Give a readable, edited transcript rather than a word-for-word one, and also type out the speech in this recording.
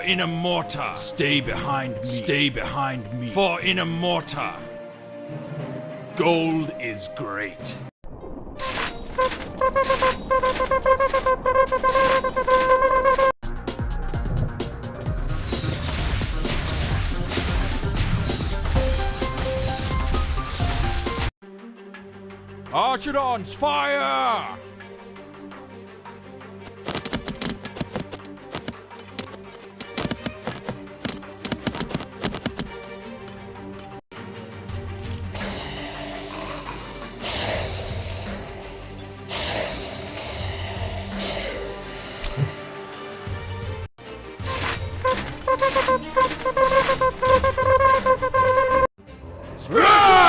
For in a mortar. Stay behind me. Stay behind me. For in a mortar. Gold is great. Archidons, fire! Spread!